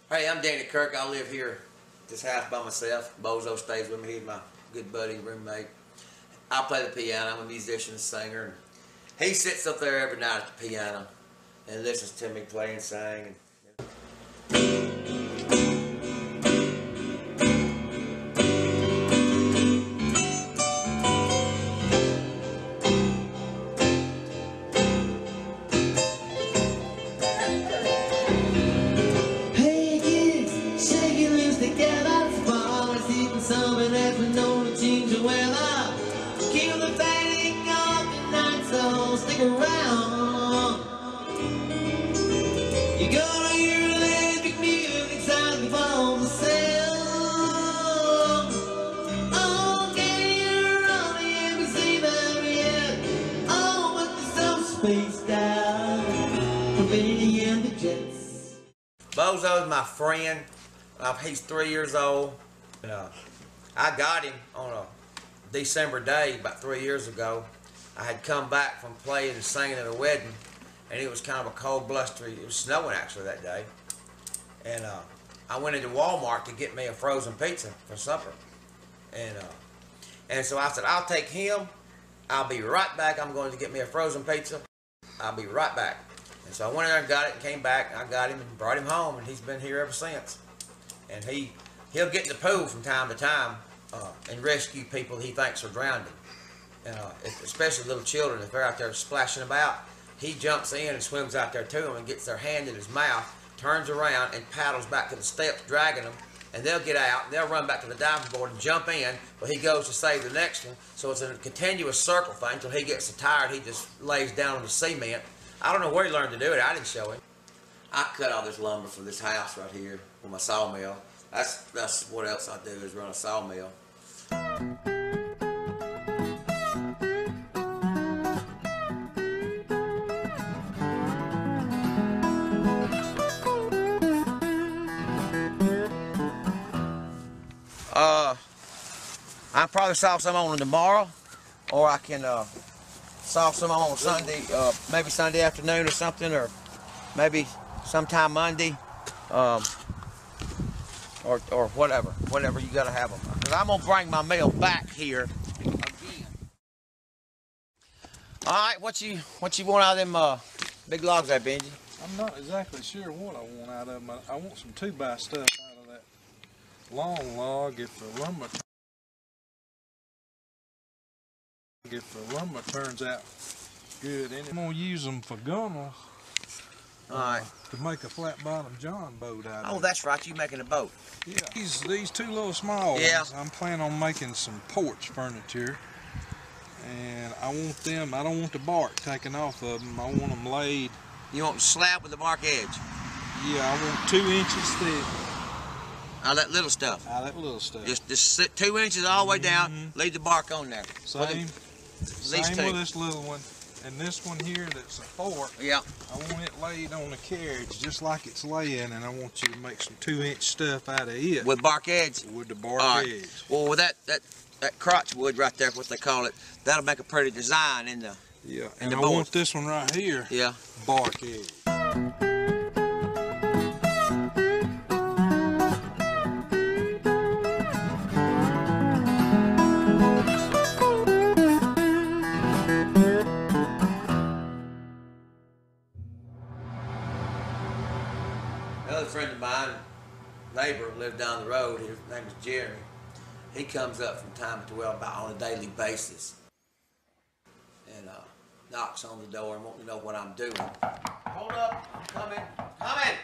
Hey, I'm Danny Kirk. I live here, this house by myself. Bozo stays with me. He's my good buddy, roommate. I play the piano. I'm a musician and singer. And he sits up there every night at the piano and listens to me play and sing. Something that we know to change the weather. Keep the panic on tonight, so stick around. You're gonna hear electric music sounding from the sound. Oh, can you run the NBC baby yet? Oh, but they're so spaced out from Benny and the Jets. Bozo's my friend. He's 3 years old. And, I got him on a December day about 3 years ago. I had come back from playing and singing at a wedding, and it was kind of a cold, blustery, it was snowing actually that day. And I went into Walmart to get me a frozen pizza for supper. And so I said, I'll take him. I'll be right back. I'm going to get me a frozen pizza. I'll be right back. And so I went in there and got it and came back. And I got him and brought him home, and he's been here ever since. And he'll get in the pool from time to time and rescue people he thinks are drowning. Especially little children, if they're out there splashing about, he jumps in and swims out there to them and gets their hand in his mouth, turns around and paddles back to the steps, dragging them, and they'll get out, and they'll run back to the diving board and jump in, but he goes to save the next one. So it's a continuous circle thing until he gets so tired he just lays down on the cement. I don't know where he learned to do it. I didn't show him. I cut all this lumber for this house right here with my sawmill. That's what else I do, is run a sawmill. I probably saw some on tomorrow, or I can saw some on Sunday, maybe Sunday afternoon or something, or maybe sometime Monday. Or whatever you gotta have them. Because I'm gonna bring my mill back here again. All right, what you want out of them big logs there, Benji? I'm not exactly sure what I want out of them. I want some 2x stuff out of that long log if the lumber turns out good. And I'm gonna use them for gunnels. All right. To make a flat bottom John boat out of. Oh, that's right. You making a boat? Yeah. These two little small ones. I'm planning on making some porch furniture, and I don't want the bark taken off of them. I want them laid. You want slab with the bark edge? Yeah, I want 2 inches thick. All that little stuff. All that little stuff. Just sit 2 inches all the way down. Leave the bark on there. Same with this little one. And this one here that's a fork, yeah, I want it laid on the carriage just like it's laying, and I want you to make some 2-inch stuff out of it. With bark edge? With the bark edge. Well, with that crotch wood right there, what they call it, that'll make a pretty design in the and I want this one right here, bark edge. Another friend of mine, neighbor, lived down the road. His name is Jeremy. He comes up from time to time on a daily basis and knocks on the door and wants to know what I'm doing. Hold up, I'm coming. Right.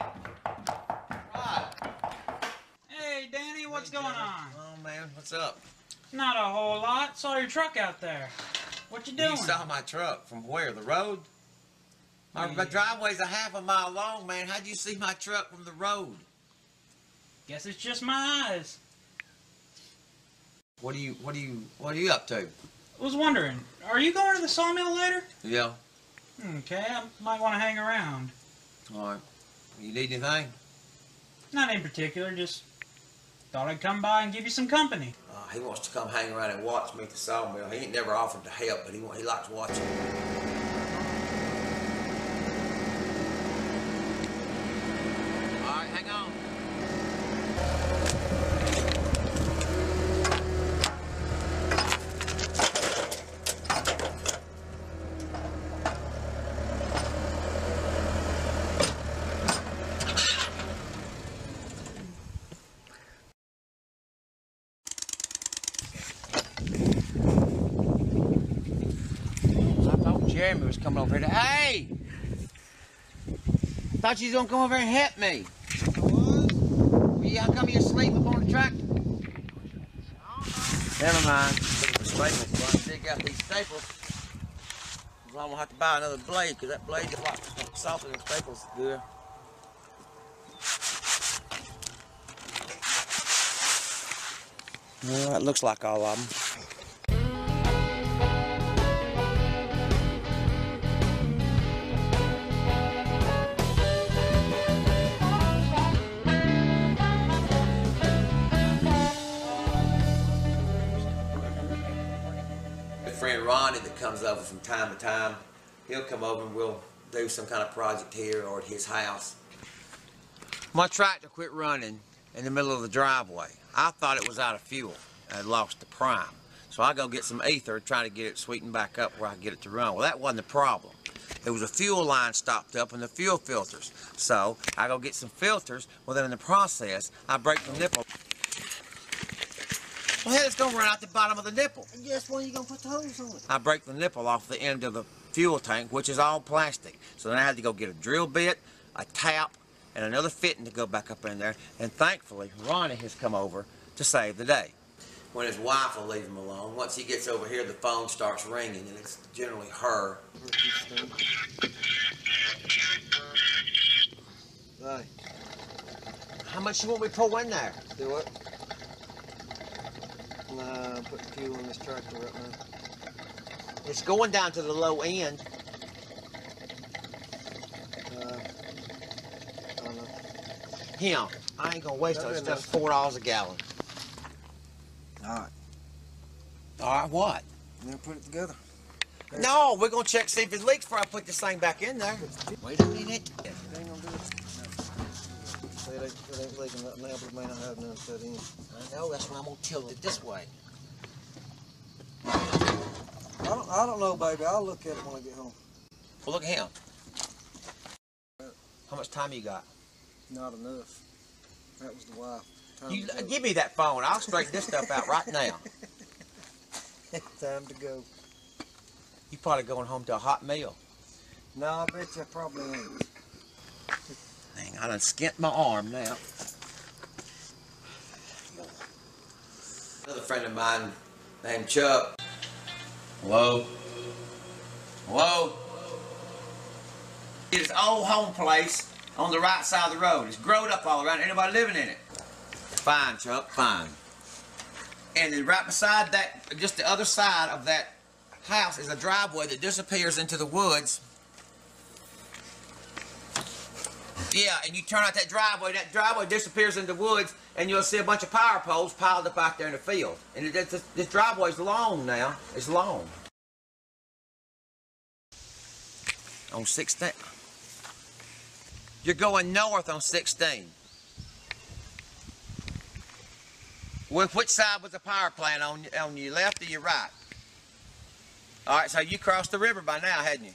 Hey, Danny, what's going on? Oh man, what's up? Not a whole lot. Saw your truck out there. What you doing? You saw my truck from where? The road? My driveway's a half a mile long, man. How'd you see my truck from the road? Guess it's just my eyes. What are you up to? I was wondering, are you going to the sawmill later? Yeah. Okay, I might want to hang around. All right. You need anything? Not in particular, just thought I'd come by and give you some company. He wants to come hang around and watch me at the sawmill. He ain't never offered to help, but he likes watching. All right, hang on. Jeremy was coming over here to, hey! Thought you was gonna come over here and help me. Well, yeah, how come you asleep up on the tractor? Never mind. Looking for staples. So I can dig out these staples. I'm gonna have to buy another blade, because that blade is a lot softer than staples. Good. Well, that looks like all of them. Friend Ronnie that comes over from time to time, he'll come over and we'll do some kind of project here or at his house. My tractor quit running in the middle of the driveway. I thought it was out of fuel. I had lost the prime. So I go get some ether, trying to get it sweetened back up where I can get it to run. Well, that wasn't the problem. There was a fuel line stopped up in the fuel filters. So I go get some filters. Well, then in the process, I break the nipple. Well, hell, it's gonna run out the bottom of the nipple. And guess when you gonna put the hose on it? I break the nipple off the end of the fuel tank, which is all plastic. So then I had to go get a drill bit, a tap, and another fitting to go back up in there. And thankfully, Ronnie has come over to save the day. When his wife will leave him alone, once he gets over here, the phone starts ringing, and it's generally her. Right. How much you want me to pull in there? Do what? Nah, I'm putting fuel in this tractor right now. It's going down to the low end. I don't know. Him, I ain't gonna waste those stuff. $4 a gallon. Alright. Alright, what? Then put it together. No, we're gonna check, see if it leaks before I put this thing back in there. Wait a minute. It ain't gonna do it. It ain't leaking right now, but it may not have none set in. I know, that's why I'm gonna tilt it this way. I don't know, baby. I'll look at it when I get home. Well, look at him. How much time you got? Not enough. That was the wife. You give me that phone. I'll straighten this stuff out right now. Time to go. You probably going home to a hot meal. No, I bet you I probably ain't. Dang, I done skint my arm now. Another friend of mine named Chuck. Hello? Hello? It's old home place on the right side of the road. It's growed up all around. Anybody living in it? Fine, Chuck, fine. And then right beside that, just the other side of that house is a driveway that disappears into the woods. Yeah, and you turn out that driveway disappears into the woods, and you'll see a bunch of power poles piled up out there in the field. And this driveway's long now. It's long. On 16. You're going north on 16. Which side was the power plant on your left or your right? All right, so you crossed the river by now, hadn't you?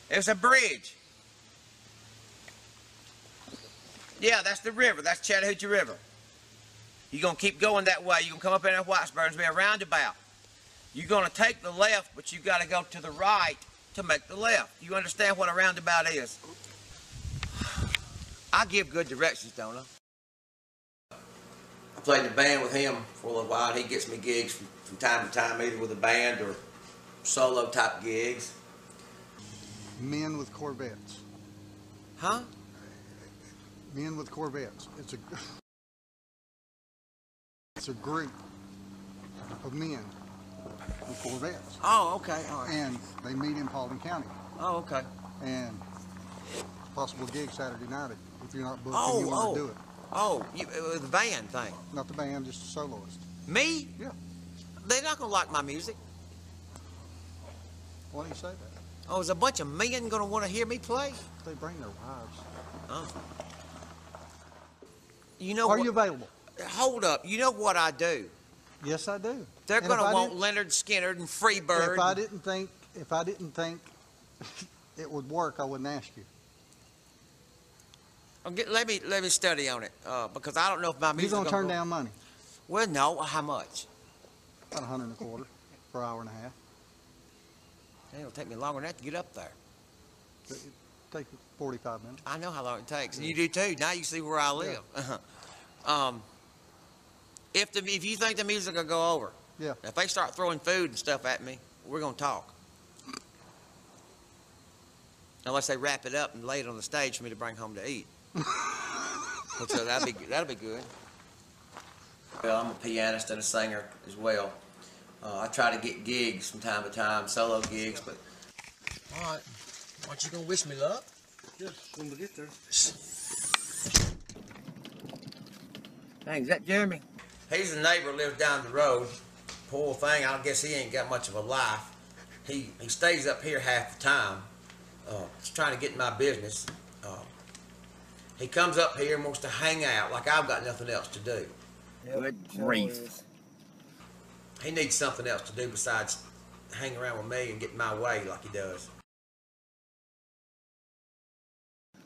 There's a bridge. Yeah, that's the river. That's Chattahoochee River. You're going to keep going that way. You're going to come up in that Whitesburg. There's going to be a roundabout. You're going to take the left, but you've got to go to the right to make the left. You understand what a roundabout is? I give good directions, don't I? I played in the band with him for a little while. He gets me gigs from time to time, either with a band or solo type gigs. Men with Corvettes. Huh? Men with Corvettes. It's a group of men with Corvettes. Oh, okay. All right. And they meet in Paulding County. Oh, okay. And possible gig Saturday night if you're not booked and you want to do it. Oh, the band thing. Not the band, just a soloist. Me? Yeah. They're not going to like my music. Why do you say that? Oh, is a bunch of men going to want to hear me play? They bring their wives. Oh. You know Are you available? Hold up. You know what I do? Yes, I do. They're going to want Leonard Skinner and Freebird. If I didn't think it would work, I wouldn't ask you. Let me study on it because I don't know if my music. You're going to turn down money. Well, no. How much? About $125 for an hour and a half. It'll take me longer than that to get up there. It takes 45 minutes. I know how long it takes, and you do too. Now you see where I live. Yeah. If you think the music will go over, Yeah. if they start throwing food and stuff at me, we're gonna talk. Unless they wrap it up and lay it on the stage for me to bring home to eat. So that'll be good. Well, I'm a pianist and a singer as well. I try to get gigs from time to time, solo gigs, but all right. Aren't you gonna wish me luck? Yes, when we get there. Hey, is that Jeremy? He's a neighbor who lives down the road. Poor thing, I guess he ain't got much of a life. He stays up here half the time. He's trying to get in my business. He comes up here and wants to hang out like I've got nothing else to do. Yep, good grief. He needs something else to do besides hang around with me and get in my way like he does.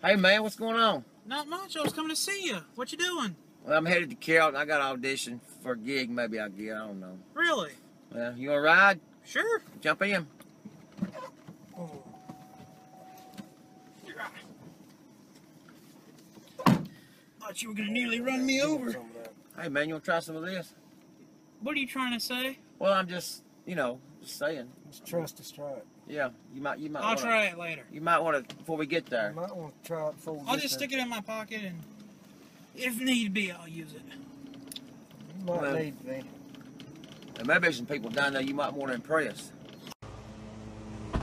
Hey man, what's going on? Not much. I was coming to see you. What you doing? Well, I'm headed to Carrollton. I got an audition for a gig. Maybe I'll get. I don't know. Really? Well, you wanna ride? Sure. Jump in. Oh. Thought you were gonna nearly run me over. Hey man, you wanna try some of this? What are you trying to say? Well, I'm just, just saying. Just trust us, try it. Yeah, you might. I'll try it later. You might want to before we get there. You might want to try it before we I'll get just there. stick it in my pocket, and if need be, I'll use it. You might Well, need to be. And maybe there's some people down there you might want to impress. Well,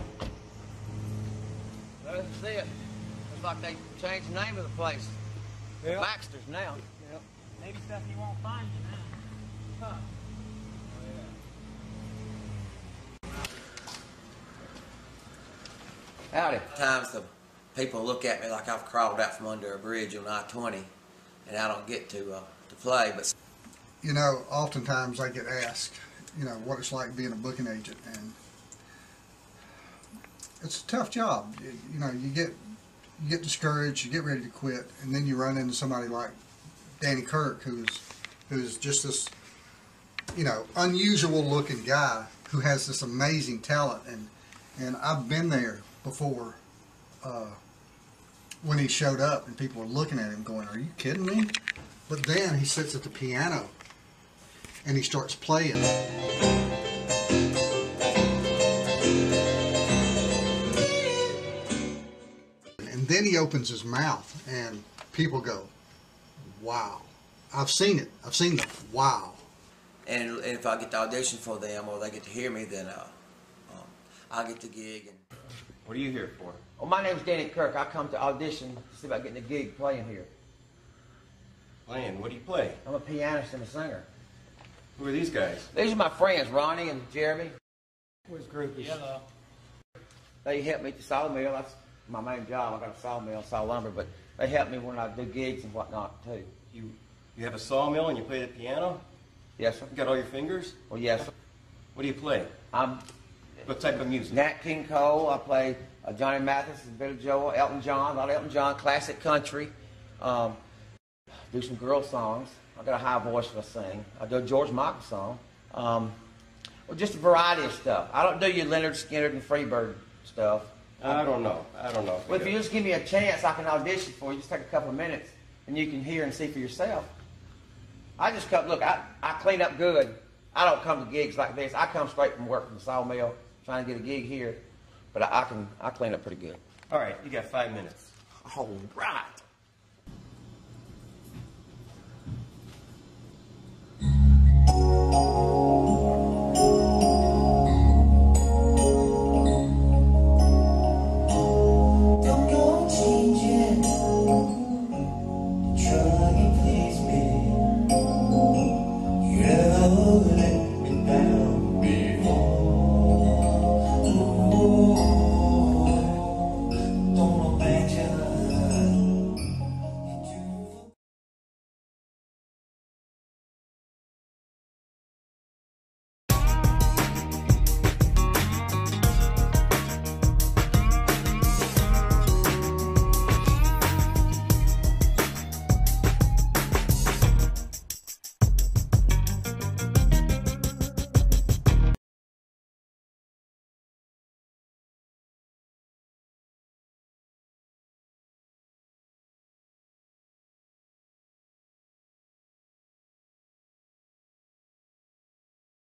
that's it. Looks like they changed the name of the place. Yep. Baxter's now. Yep. Maybe stuff you won't find you now. Huh. Howdy. Times the people look at me like I've crawled out from under a bridge on I-20, and I don't get to play. But You know, oftentimes I get asked, what it's like being a booking agent, and it's a tough job. You get discouraged, you get ready to quit, and then you run into somebody like Danny Kirk, who's just this, unusual looking guy who has this amazing talent, and I've been there before when he showed up and people were looking at him going, "Are you kidding me?" But then he sits at the piano and he starts playing. And then he opens his mouth and people go, "Wow." I've seen it. I've seen the wow. and if I get to audition for them or they get to hear me, then I'll get the gig. And What are you here for? Well, my name's Danny Kirk. I come to audition to see about getting a gig playing here. Playing. What do you play? I'm a pianist and a singer. Who are these guys? These are my friends, Ronnie and Jeremy. Which group is Hello. They help me at the sawmill. That's my main job. I got a sawmill, saw lumber, but they help me when I do gigs and whatnot too. You have a sawmill and you play the piano? Yes, sir. You got all your fingers? Well, yes, sir. What do you play? I'm What type of music? Nat King Cole. I play Johnny Mathis and Billy Joel, Elton John, a lot of Elton John, classic country. Do some girl songs. I got a high voice when I sing. I do a George Michael song. Well, just a variety of stuff. I don't do your Leonard Skinner and Freebird stuff. I don't know. Well, if you just give me a chance, I can audition for you. Just take a couple of minutes, and you can hear and see for yourself. I just come, look, I clean up good. I don't come to gigs like this. I come straight from work from the sawmill, trying to get a gig here. But I clean up pretty good. All right, you got 5 minutes. all right.